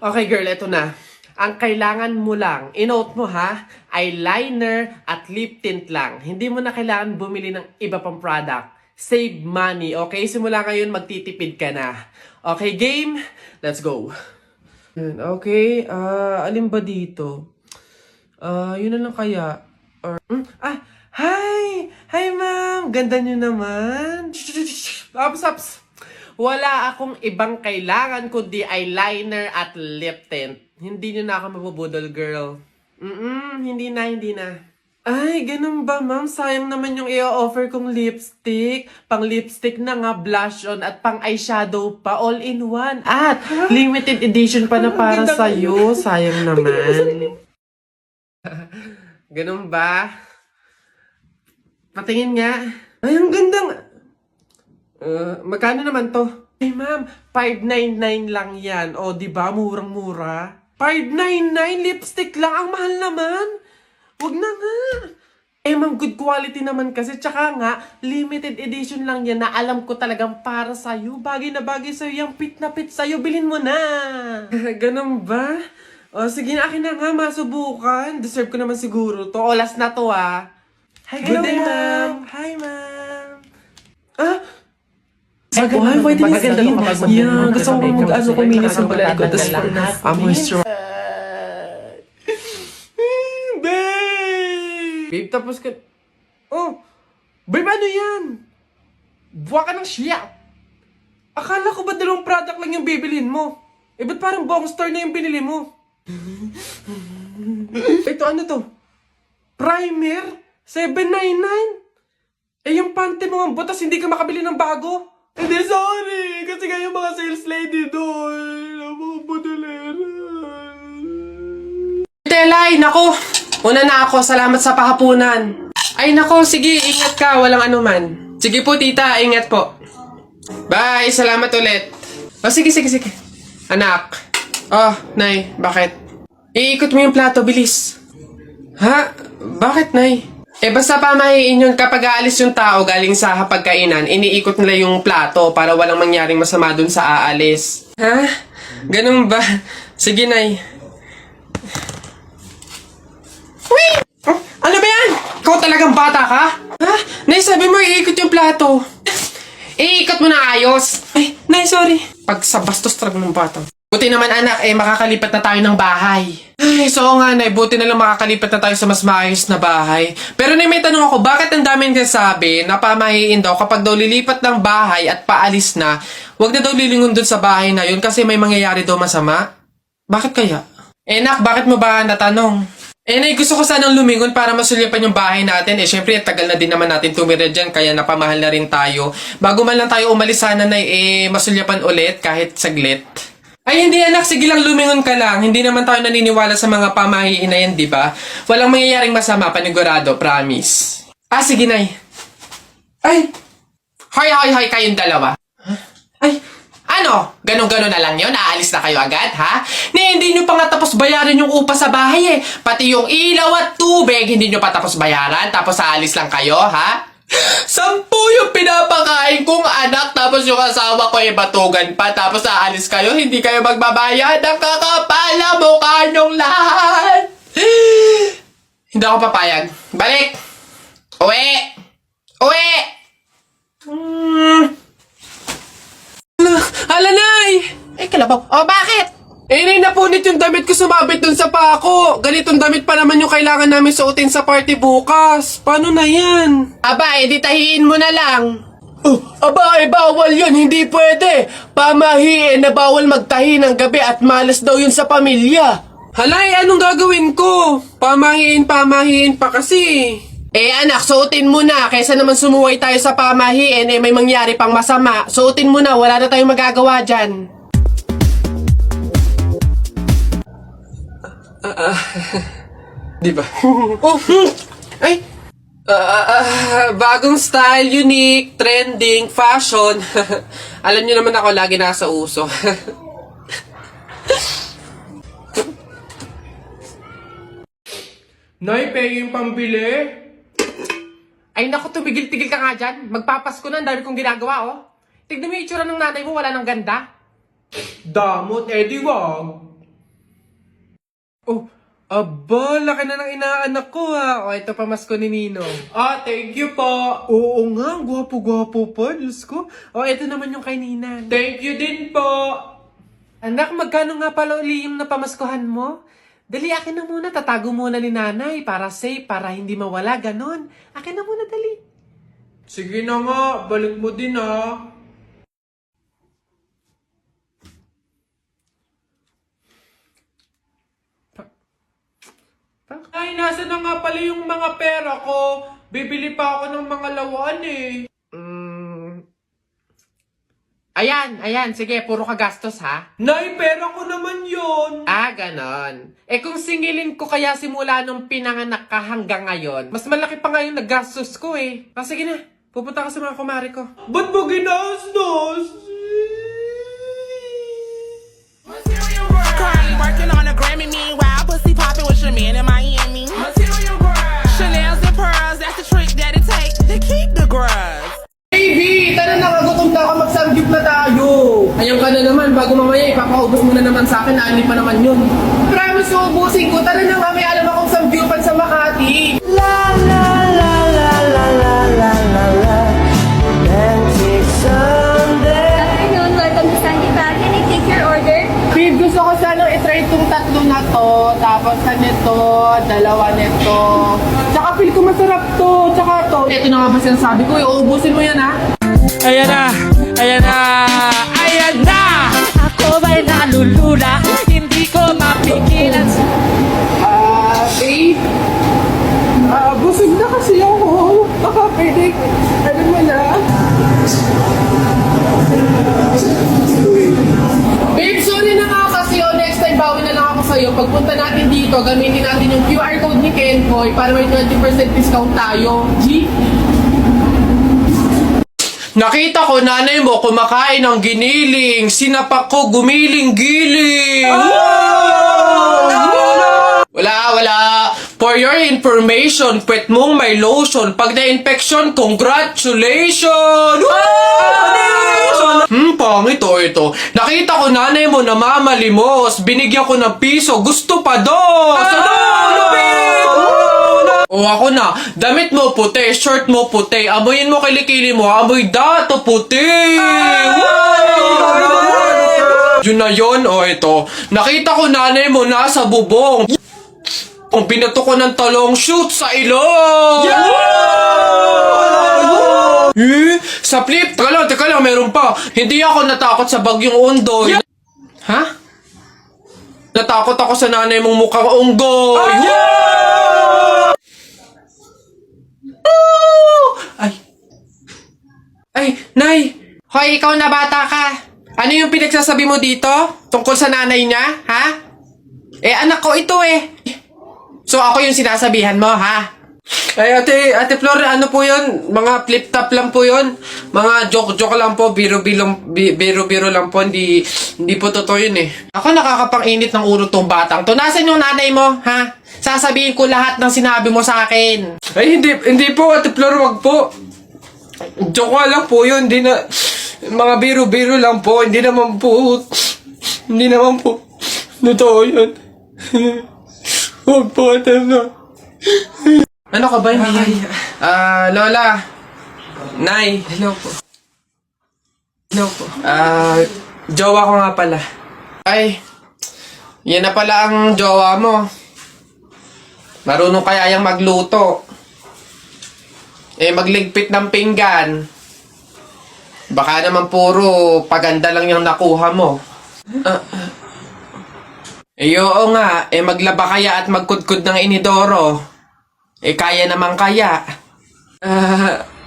Okay girl, eto na. Ang kailangan mo lang, inote mo ha, eyeliner at lip tint lang. Hindi mo na kailangan bumili ng iba pang product. Save money, okay? Simula ngayon, magtitipid ka na. Okay, game? Let's go. Okay, alin ba dito? Yun na lang kaya. Hi! Hi ma'am! Ganda nyo naman. Ups. Wala akong ibang kailangan kundi eyeliner at lip tint. Hindi nyo na ako mabubudol, girl. Hindi na. Ay, ganun ba, ma'am? Sayang naman yung i-offer kong lipstick. Pang lipstick na nga, blush on, at pang eyeshadow pa, all in one. At limited edition pa na para sa'yo. Sayang naman. Ganun ba? Patingin nga. Ay, ang gandang... magkano naman to? Ay, ma'am, 599 lang yan. O, di ba? Murang-mura. 599 lipstick lang. Ang mahal naman. Wag na nga. Eh, ma'am, good quality naman kasi. Tsaka nga, limited edition lang yan na alam ko talagang para sa'yo. Bagay na bagay sa'yo. Yung pit na pit sa'yo. Bilhin mo na. Ganun ba? O, sige na, akin na nga. Masubukan. Deserve ko naman siguro to. O, last na to, ah. Hi, good day, ma'am. Hi, ma'am. Why did you say? Yeah, gusto ko kuminis ang balat ko. Tapos, moisturize. Babe, tapos ka... Oh! Babe, ano yan? Buwa ka ng siya. Akala ko ba dalawang product lang yung bibilhin mo? Eh, ba't parang buong store na yung binili mo? Ito, ano to? Primer? $7.99? Eh, yung panty mo ang butas, hindi ka makabili ng bago? Hindi, sorry! Kasi kayo mga sales lady doon. Mga budalera. Telay, nako! Una na ako, salamat sa pahapunan. Ay, nako, sige, ingat ka, walang anuman. Sige po, tita, ingat po. Bye, salamat ulit. Oh, sige. Anak. Oh, nay, bakit? Iikot mo yung plato, bilis. Ha? Bakit, nay? Eh, basta pamahiin yun kapag aalis yung tao galing sa hapagkainan, iniikot nila yung plato para walang mangyaring masama dun sa aalis. Ha? Ganun ba? Sige, nay. Wait! Oh, ano ba yan? Ikaw talagang bata ka? Ha? Nay, sabi mo iikot yung plato. Iikot mo na ayos. Ay, nay, sorry. Pag sa bastos talaga ng bata. Buti naman anak, makakalipat na tayo ng bahay. Ay, so nga nay, buti na lang makakalipat na tayo sa mas maayos na bahay. Pero nay, may tanong ako, bakit ang daming kasabi na pamahiin daw kapag daw lilipat ng bahay at paalis na, wag na daw lilingon dun sa bahay na yun kasi may mangyayari daw masama? Bakit kaya? Nak, bakit mo ba natanong? Nay, gusto ko sanang lumingon para masulyapan yung bahay natin. Syempre, tagal na din naman natin tumira dyan, kaya napamahal na rin tayo. Bago man lang tayo umalis sana nay, masulyapan ulit kahit saglit. Ay, hindi anak. Sige lang, lumingon ka lang. Hindi naman tayo naniniwala sa mga pamahiin na yan, di ba? Walang mangyayaring masama, panigurado, promise. Sige, nay. Ay! Hoy, kayong dalawa. Ay, ano? Ganon-ganon na lang yun? Aalis na kayo agad, ha? Hindi nyo pa nga tapos bayaran yung upa sa bahay, Pati yung ilaw at tubig, hindi nyo pa tapos bayaran, tapos aalis lang kayo, ha? 10 yung pinapakain kong anak, tapos yung asawa ko batugan pa, tapos aalis kayo, hindi kayo magbabayad. Ang kakapal na mukha nyong lahat. Hindi ako papayag. Balik! Uwi! Hala, nay! Kalabaw. Bakit? Nay, napunit yung damit ko sumabit dun sa pako. Ganitong damit pa naman yung kailangan namin suotin sa party bukas. Paano na yan? Di tahiin mo na lang. Bawal yun. Hindi pwede. Pamahiin na bawal magtahi ng gabi at malas daw yun sa pamilya. Halay, anong gagawin ko? Pamahiin pa kasi. Anak, suotin mo na. Kaysa naman sumuway tayo sa pamahiin, may mangyari pang masama. Suotin mo na. Wala na tayong magagawa dyan. Di ba? Bagong style, unique, trending, fashion. Alam niyo naman ako lagi nasa uso. Nay, pay yung pambili. Ay naku, tumigil-tigil ka nga dyan. Magpapasko na, ang dami kong ginagawa, Tignan mo yung itsura ng nanay mo, wala nang ganda. Damot, di wag. Oh, aba, laki na ng inaanak ko ha. O, ito pamasko ni Ninong. Ah, thank you po. Oo nga, gwapo-gwapo pa, Diyos ko. O, ito naman yung kay Ninan. Thank you din po. Anak, magkano nga pala uli yung napamaskuhan mo? Dali, akin na muna. Tatago muna ni nanay para safe, para hindi mawala, ganon. Akin na muna, dali. Sige na nga, balik mo din ha. Ay, nasa na nga pala yung mga pera ko. Bibili pa ako ng mga lawan eh. Ayan, sige, puro ka gastos ha. Nay, pera ko naman yon. Ah, ganon. Eh kung singilin ko kaya simula nung pinanganak ka hanggang ngayon, mas malaki pa nga yung naggastos ko eh. Ah, sige na, pupunta ka sa mga kumari ko. Ba't mo ginastos? Working on a Grammy, meanwhile, pussy popping with your man in Miami. Chanel's and pearls, that's the trick that it takes to keep the grudge. Baby, tara na, magutom na ako, magsamgyup na tayo. Ayun ka na naman, bago mamaya ipapaubos mo na naman sa akin, naani pa naman yun. Promise, uubusin ko, tara na nga, may alam akong samgyupan sa Makati. La la la la la la la la la Romantic Sunday. Afternoon, welcome to Sandy Bag. Can I take your order? Babe, gusto ko sanang itry itong tatlo na to, tapos nito, dalawa nito. Tsaka feel ko masarap to, tsaka to. Ito na nga ba sinasabi ko, uubusin mo yan ha. Ayan na! Ayan na! Ayan na! Ako ba'y nalulula? Hindi ko mapigilan. Babe, busog na kasi ako. Baka pwede, ano mo na? Babe, sorry na nga kasi next time bawi na lang ako sa'yo. Pagpunta natin dito, gamitin natin yung QR code ni Kenpoy para may 20% discount tayo. G? Nakita ko nanay mo kumakain ng giniling. Sinapak ko gumiling-giling. Wala. For your information, pwet mong may lotion. Pag na-infection, congratulations! Pangit ito. Nakita ko nanay mo namamalimos. Binigyan ko ng piso. Gusto pa dos! O ako na, damit mo puti, shirt mo puti, amoyin mo kilikili mo, amoy dato puti! Yun na yun, o ito. Nakita ko nanay mo nasa bubong. Kung binato ko ng talong, shoot sa ilong! Sa flip, teka lang, meron pa. Hindi ako natakot sa bagyong Ondoy. Ha? Natakot ako sa nanay mong mukhang unggoy. Ay, Nay! Hoy, ikaw na bata ka. Ano yung pinagsasabi mo dito? Tungkol sa nanay niya, ha? Eh, anak ko ito eh. So, ako yung sinasabihan mo, ha? Ay, ate Flor, ano po yun? Mga flip-top lang po yun. Mga joke-joke lang po, biro-biro lang po. Hindi po totoo yun eh. Ako nakakapang-init ng ulo tong batang to. Nasaan yung nanay mo, ha? Sasabihin ko lahat ng sinabi mo sa akin. Ay, hindi po, ate Flor, wag po. Joke lang po yun. Hindi na, mga biro-biro lang po. Hindi naman po, totoo yun. Huwag po, ate Flor. Ano ka ba? Hindi. Lola. Nay. Hello po. Jowa ko nga pala. Ay, yan na pala ang jowa mo. Marunong kaya yung magluto. Eh, magligpit ng pinggan. Baka naman puro paganda lang yung nakuha mo. Oo nga, maglaba kaya at magkudkud ng inidoro. Kaya naman kaya.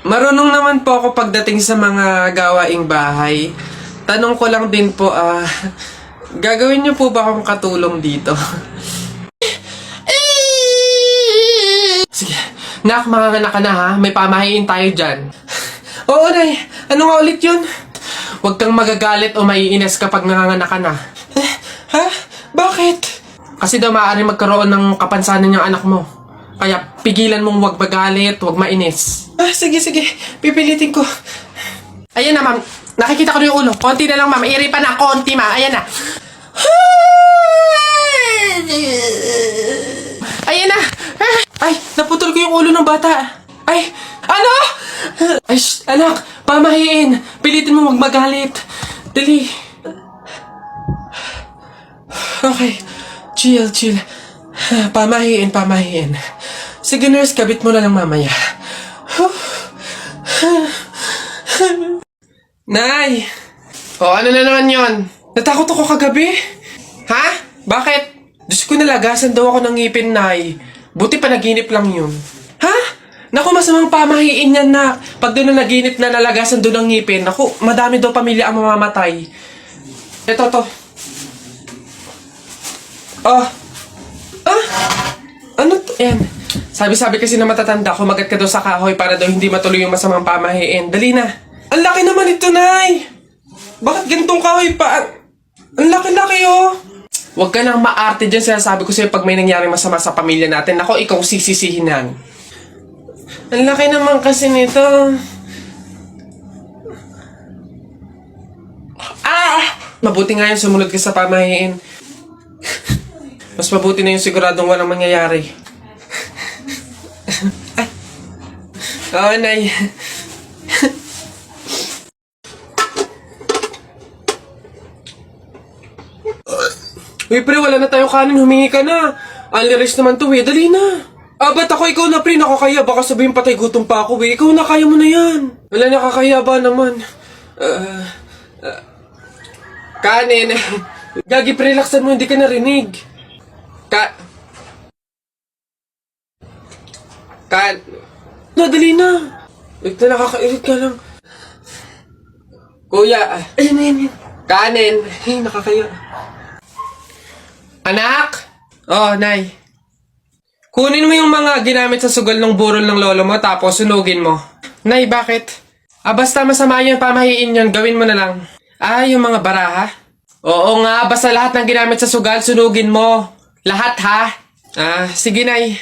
Marunong naman po ako pagdating sa mga gawaing bahay. Tanong ko lang din po, gagawin niyo po ba akong katulong dito? Sige, nak, manganganak ka na ha. May pamahiin tayo dyan. Oo, Nay. Ano nga ulit yun? Huwag kang magagalit o maiinis kapag nanganganak ka na. Ha? Bakit? Kasi daw maaari magkaroon ng kapansanan yung anak mo. Kaya pigilan mong huwag magalit, huwag mainis. Sige. Pipilitin ko. Ayan na, ma'am. Nakikita ko na yung ulo. Konti na lang, ma'am. Iri pa na. Konti, ma'am. Ayan na. bata. Ay, ano? Ay, anak, pamahiin. Pilitin mo magmagalit. Dali. Okay, chill. Pamahiin. Sige, nurse, kabit mo na lang mamaya. Nay! Ano na naman yon? Natakot ako kagabi. Ha? Bakit? Diyos ko, nalagasan daw ako ng ngipin, Nay. Buti panaginip lang yun. Ha? Naku, masamang pamahiin yan, nak. Pag doon na naginip na nalagasan doon ng ngipin, naku, madami daw pamilya ang mamamatay. Ito, to. Ano to? Yan. Sabi kasi na matatanda, kumagat ka daw sa kahoy para daw hindi matuloy yung masamang pamahiin. Dali na. Ang laki naman ito, Nay. Bakit ganitong kahoy pa? Ang laki-laki, oh. Huwag ka nang maarte dyan. Sinasabi ko sa'yo pag may nangyari masama sa pamilya natin. Ako, ikaw sisisihin yan. Ang laki naman kasi nito. Mabuti nga yung sumunod ka sa pamahiin. Mas mabuti na yung siguradong walang mangyayari. Oo, Nay. Uy, pre, wala na tayong kanin. Humingi ka na. Only rice naman to, Dali na. Ba't ako? Ikaw na, pre. Nakakaya. Baka sabihin patay gutom pa ako, Ikaw na, kaya mo na yan. Wala, nakakaya ba naman? Kanin. Gagi, pre, relaxan mo. Hindi ka narinig. Dali na. Wait na, nakakairit ka lang. Kuya. Ayun. Kanin. Ay, nakakaya. Anak! Nay. Kunin mo yung mga ginamit sa sugal ng burol ng lolo mo tapos sunugin mo. Nay, bakit? Basta masama yung pamahiin yun, gawin mo na lang. Yung mga baraha? Oo nga, basta lahat ng ginamit sa sugal, sunugin mo. Lahat, ha? Sige, Nay.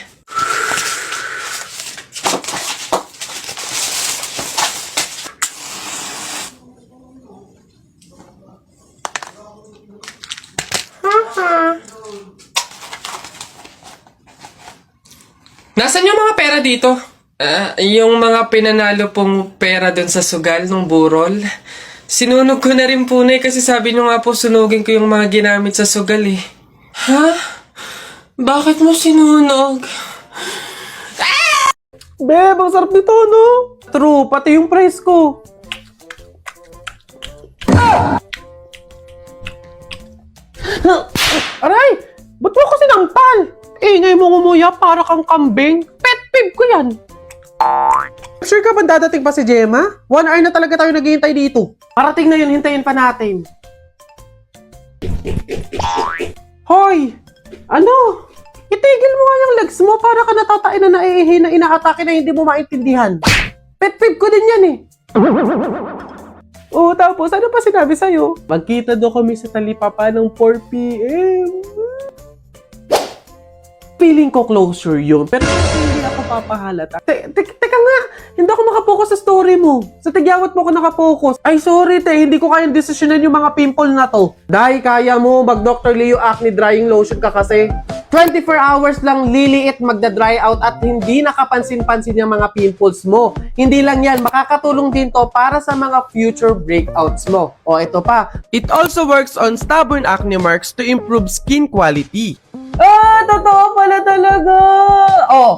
Nasaan yung mga pera dito? Yung mga pinanalo pong pera dun sa sugal ng burol. Sinunog ko na rin po, Nay, kasi sabi nyo nga po sunugin ko yung mga ginamit sa sugal, eh. Ha? Bakit mo sinunog? Beb, ang sarap nito, no? True, pati yung price ko. Aray! Ba't mo ako sinampal? Ingay mo ngumuya para kang kambing. Pet peeve ko yan. Sure ka ba dadating pa si Gemma? 1 hour na talaga tayo naghihintay dito. Parating na yun, hintayin pa natin. Hoy! Ano? Itigil mo nga yung legs mo para ka natatain na naiihi na inaatake na hindi mo maintindihan. Pet peeve ko din yan, eh. Tapos ano pa sinabi sa'yo? Magkita daw kami sa Talipapa ng 4 p.m. Feeling ko closure yun, pero hindi ako papahalata. Teka nga, hindi ako makapokus sa story mo. Sa tigyawat mo ako nakapokus. Ay, sorry, hindi ko kayang desisyonan yung mga pimple na to. Dahil kaya mo, mag-Dr. Leo Acne Drying Lotion ka kasi 24 hours lang liliit magda-dry out at hindi nakapansin-pansin yung mga pimples mo. Hindi lang yan, makakatulong din to para sa mga future breakouts mo. Ito pa. It also works on stubborn acne marks to improve skin quality. Totoo pala talaga.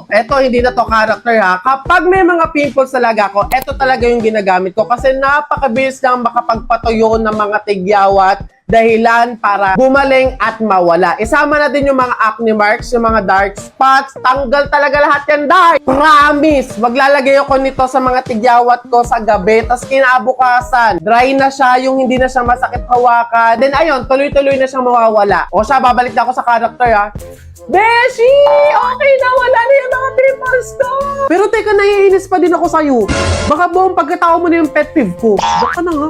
Eto hindi na to character, ha. Kapag may mga pimples talaga ako, eto talaga yung ginagamit ko kasi napakabilis lang makapagpatuyo ng mga tigyawat dahilan para gumaling at mawala. Isama na din yung mga acne marks, yung mga dark spots, tanggal talaga lahat yan, dahil promise, maglalagay ako nito sa mga tigyawat ko sa gabi, tas kinabukasan, dry na siya, yung hindi na siya masakit hawakan, then ayun, tuloy-tuloy na siyang mawawala. Siya, babalik na ako sa character, ha. Beshi! Okay na, wala na yung mga pimples ko! Pero teka, naiinis pa din ako sa'yo. Baka buong pagkatao mo na yung pet peeve ko. Baka na nga.